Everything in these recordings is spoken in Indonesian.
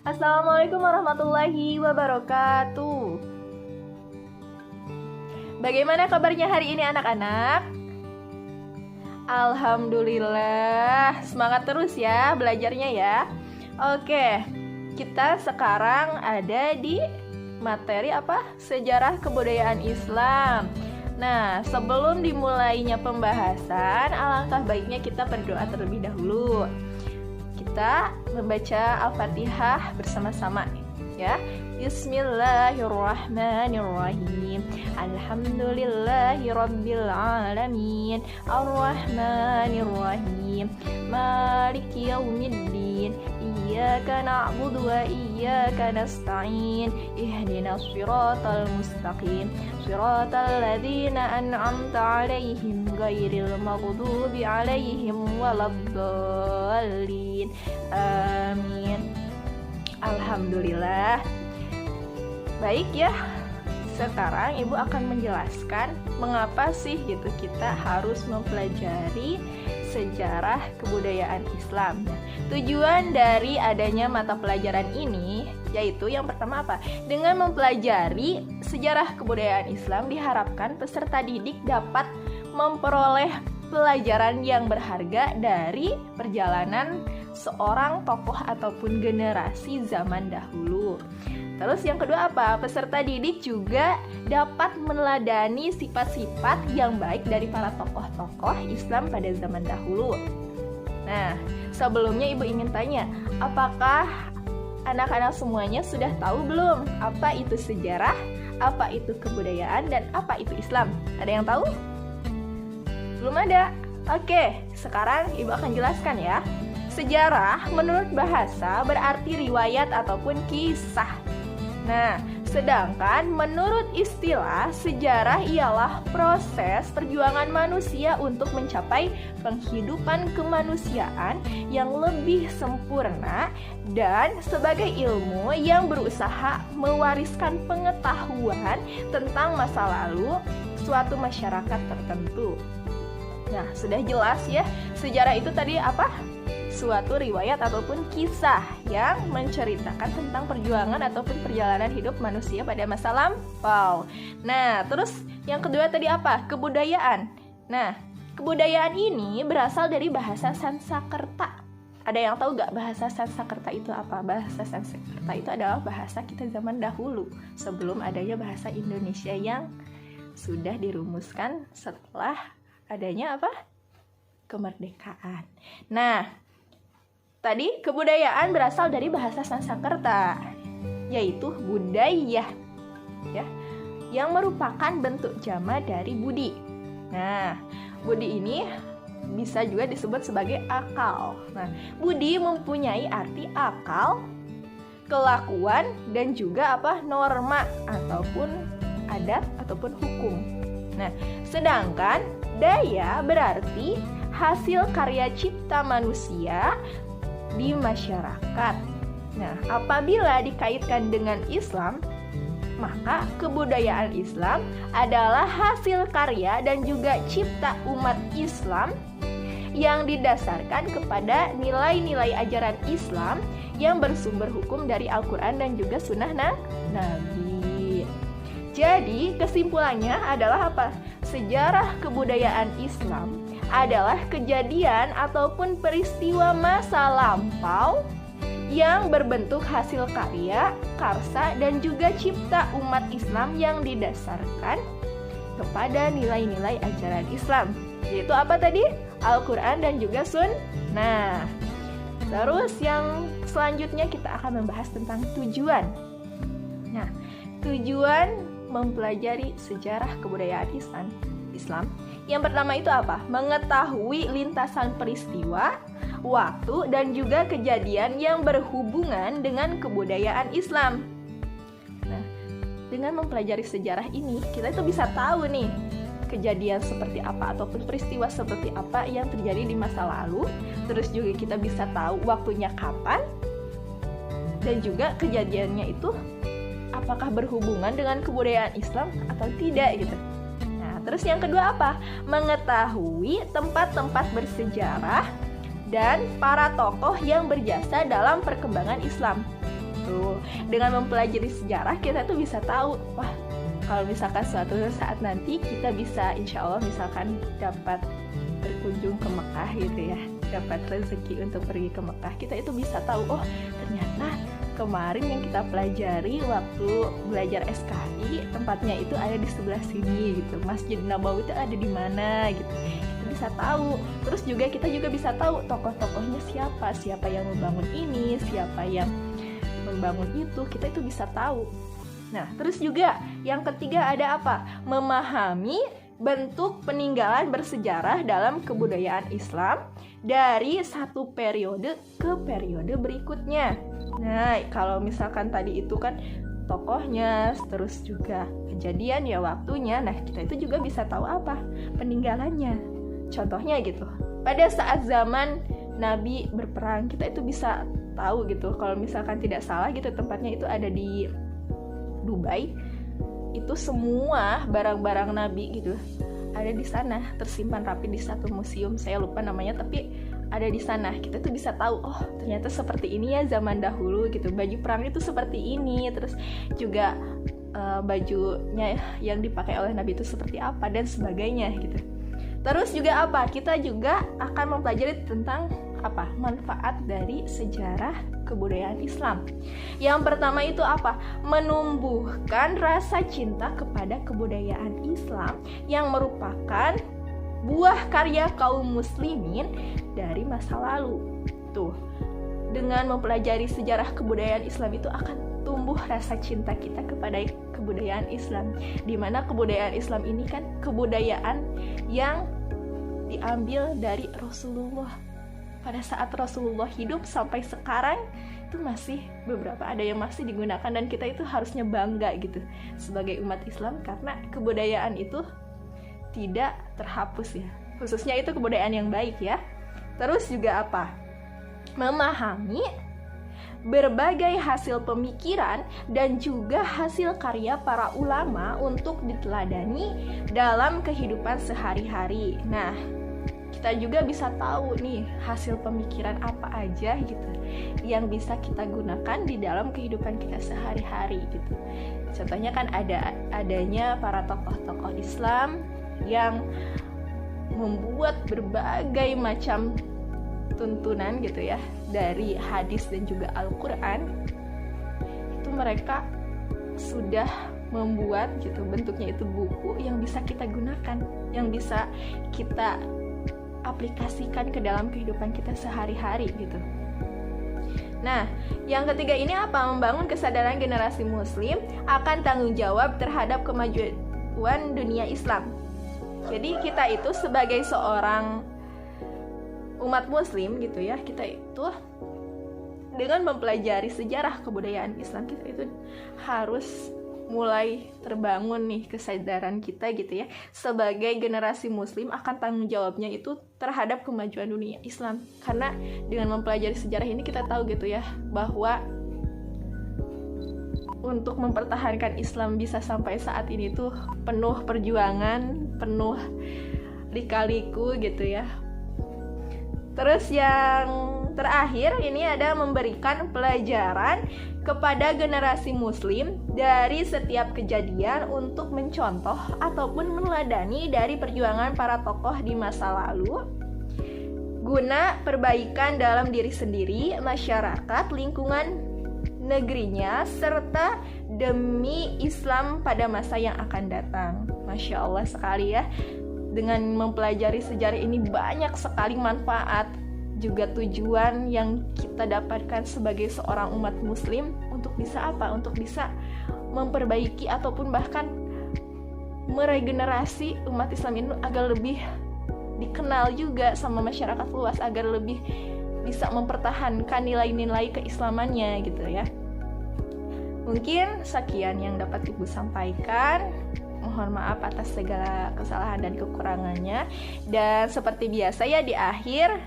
Assalamualaikum warahmatullahi wabarakatuh. Bagaimana kabarnya hari ini anak-anak? Alhamdulillah, semangat terus ya belajarnya ya. Oke, kita sekarang ada di materi apa? Sejarah kebudayaan Islam. Nah, sebelum dimulainya pembahasan, alangkah baiknya kita berdoa terlebih dahulu. Kita membaca Al-Fatihah bersama-sama ya. Bismillahirrahmanirrahim. Alhamdulillahirabbil alamin. Arrahmanirrahim. Maliki yaumiddin. Iyyaka na'budu wa iyyaka nasta'in. Ihdinas siratal mustaqim. Siratal ladzina an'amta 'alaihim ghairil maghdubi 'alaihim waladdallin. Amin. Alhamdulillah. Baik ya. Sekarang Ibu akan menjelaskan mengapa sih gitu kita harus mempelajari sejarah kebudayaan Islam. Tujuan dari adanya mata pelajaran ini yaitu yang pertama apa? Dengan mempelajari sejarah kebudayaan Islam diharapkan peserta didik dapat memperoleh pelajaran yang berharga dari perjalanan seorang tokoh ataupun generasi zaman dahulu. Terus yang kedua apa? Peserta didik juga dapat meneladani sifat-sifat yang baik dari para tokoh-tokoh Islam pada zaman dahulu. Nah, sebelumnya Ibu ingin tanya, apakah anak-anak semuanya sudah tahu belum apa itu sejarah, apa itu kebudayaan, dan apa itu Islam? Ada yang tahu? Belum ada? Oke, sekarang Ibu akan jelaskan ya. Sejarah menurut bahasa berarti riwayat ataupun kisah. Nah, sedangkan menurut istilah sejarah ialah proses perjuangan manusia untuk mencapai penghidupan kemanusiaan yang lebih sempurna dan sebagai ilmu yang berusaha mewariskan pengetahuan tentang masa lalu suatu masyarakat tertentu. Nah, sudah jelas ya, sejarah itu tadi apa? Suatu riwayat ataupun kisah yang menceritakan tentang perjuangan ataupun perjalanan hidup manusia pada masa lampau. Nah, terus yang kedua tadi apa? Kebudayaan. Nah, kebudayaan ini berasal dari bahasa Sanskerta. Ada yang tahu gak bahasa Sanskerta itu apa? Bahasa Sanskerta itu adalah bahasa kita zaman dahulu, sebelum adanya bahasa Indonesia yang sudah dirumuskan setelah adanya apa? Kemerdekaan. Nah, tadi kebudayaan berasal dari bahasa Sanskerta, yaitu budaya, ya, yang merupakan bentuk jama dari budi. Nah, budi ini bisa juga disebut sebagai akal. Nah, budi mempunyai arti akal, kelakuan, dan juga apa? Norma ataupun adat ataupun hukum. Nah, sedangkan daya berarti hasil karya cipta manusia di masyarakat. Nah, apabila dikaitkan dengan Islam, maka kebudayaan Islam adalah hasil karya dan juga cipta umat Islam yang didasarkan kepada nilai-nilai ajaran Islam yang bersumber hukum dari Al-Quran dan juga sunnah Nabi. Jadi, kesimpulannya adalah apa? Sejarah kebudayaan Islam adalah kejadian ataupun peristiwa masa lampau yang berbentuk hasil karya, karsa, dan juga cipta umat Islam yang didasarkan kepada nilai-nilai ajaran Islam. Yaitu apa tadi? Al-Quran dan juga Sunnah. Terus yang selanjutnya kita akan membahas tentang tujuan. Nah, tujuan mempelajari sejarah kebudayaan Islam. Yang pertama itu apa? Mengetahui lintasan peristiwa, waktu, dan juga kejadian yang berhubungan dengan kebudayaan Islam. Nah, dengan mempelajari sejarah ini, kita itu bisa tahu nih kejadian seperti apa ataupun peristiwa seperti apa yang terjadi di masa lalu. Terus juga kita bisa tahu waktunya kapan, dan juga kejadiannya itu apakah berhubungan dengan kebudayaan Islam atau tidak gitu. Terus yang kedua apa? Mengetahui tempat-tempat bersejarah dan para tokoh yang berjasa dalam perkembangan Islam. Tuh, dengan mempelajari sejarah kita tuh bisa tahu, wah kalau misalkan suatu saat nanti kita bisa insya Allah misalkan dapat berkunjung ke Mekah gitu ya, dapat rezeki untuk pergi ke Mekah, kita itu bisa tahu, oh ternyata kemarin yang kita pelajari waktu belajar SKI tempatnya itu ada di sebelah sini gitu, Masjid Nabawi itu ada di mana gitu, kita bisa tahu. Terus juga kita juga bisa tahu tokoh-tokohnya siapa yang membangun ini, siapa yang membangun itu, kita itu bisa tahu. Nah, terus juga yang ketiga ada apa? Memahami bentuk peninggalan bersejarah dalam kebudayaan Islam dari satu periode ke periode berikutnya. Nah, kalau misalkan tadi itu kan tokohnya, terus juga kejadian ya waktunya, nah kita itu juga bisa tahu apa? Peninggalannya. Contohnya gitu, pada saat zaman Nabi berperang, kita itu bisa tahu gitu, kalau misalkan tidak salah gitu tempatnya itu ada di Dubai, itu semua barang-barang Nabi gitu ada di sana, tersimpan rapi di satu museum, saya lupa namanya tapi ada di sana. Kita tuh bisa tahu, oh ternyata seperti ini ya zaman dahulu gitu, baju perang itu seperti ini, terus juga bajunya yang dipakai oleh Nabi itu seperti apa dan sebagainya gitu. Terus juga apa? Kita juga akan mempelajari tentang apa? Manfaat dari sejarah kebudayaan Islam. Yang pertama itu apa? Menumbuhkan rasa cinta kepada kebudayaan Islam yang merupakan buah karya kaum muslimin dari masa lalu. Tuh, dengan mempelajari sejarah kebudayaan Islam itu akan tumbuh rasa cinta kita kepada kebudayaan Islam, di mana kebudayaan Islam ini kan kebudayaan yang diambil dari Rasulullah. Pada saat Rasulullah hidup sampai sekarang itu masih beberapa ada yang masih digunakan, dan kita itu harusnya bangga gitu sebagai umat Islam karena kebudayaan itu tidak terhapus ya, khususnya itu kebudayaan yang baik ya. Terus juga apa? Memahami berbagai hasil pemikiran dan juga hasil karya para ulama untuk diteladani dalam kehidupan sehari-hari. Nah, kita juga bisa tahu nih hasil pemikiran apa aja gitu yang bisa kita gunakan di dalam kehidupan kita sehari-hari gitu. Contohnya kan adanya para tokoh-tokoh Islam yang membuat berbagai macam tuntunan gitu ya dari hadis dan juga Al-Quran. Itu mereka sudah membuat gitu, bentuknya itu buku yang bisa kita gunakan, yang bisa kita aplikasikan ke dalam kehidupan kita sehari-hari gitu. Nah, yang ketiga ini apa? Membangun kesadaran generasi muslim akan tanggung jawab terhadap kemajuan dunia Islam. Jadi kita itu sebagai seorang umat muslim gitu ya, kita itu dengan mempelajari sejarah kebudayaan Islam, kita itu harus mulai terbangun nih kesadaran kita gitu ya, sebagai generasi muslim akan tanggung jawabnya itu terhadap kemajuan dunia Islam. Karena dengan mempelajari sejarah ini kita tahu gitu ya, bahwa untuk mempertahankan Islam bisa sampai saat ini tuh penuh perjuangan, penuh lika-liku gitu ya. Terus yang terakhir ini ada memberikan pelajaran kepada generasi muslim dari setiap kejadian untuk mencontoh ataupun meneladani dari perjuangan para tokoh di masa lalu guna perbaikan dalam diri sendiri, masyarakat, lingkungan negerinya, serta demi Islam pada masa yang akan datang. Masya Allah sekali ya. Dengan mempelajari sejarah ini banyak sekali manfaat, juga tujuan yang kita dapatkan sebagai seorang umat muslim untuk bisa apa? Untuk bisa memperbaiki ataupun bahkan meregenerasi umat Islam ini agar lebih dikenal juga sama masyarakat luas, agar lebih bisa mempertahankan nilai-nilai keislamannya gitu ya. Mungkin sekian yang dapat Ibu sampaikan. Mohon maaf atas segala kesalahan dan kekurangannya. Dan seperti biasa ya, di akhir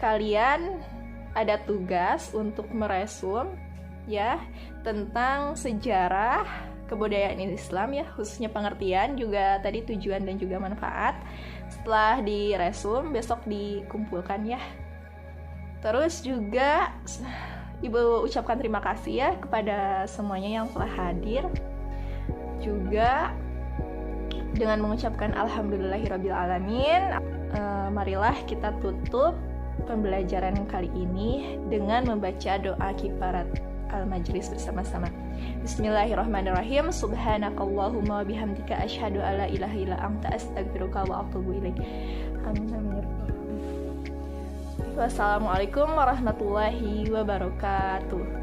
kalian ada tugas untuk meresum ya tentang sejarah kebudayaan Islam ya, khususnya pengertian, juga tadi tujuan dan juga manfaat. Setelah diresum besok dikumpulkan ya. Terus juga Ibu ucapkan terima kasih ya kepada semuanya yang telah hadir. Juga dengan mengucapkan alhamdulillahirrabbilalamin, marilah kita tutup pembelajaran kali ini dengan membaca doa kifarat al-majlis bersama-sama. Bismillahirrahmanirrahim. Subhanakallahumma wa bihamdika asyhadu alla ilaha illa anta astaghfiruka wa atubu ilaik. Amin. Wassalamualaikum warahmatullahi wabarakatuh.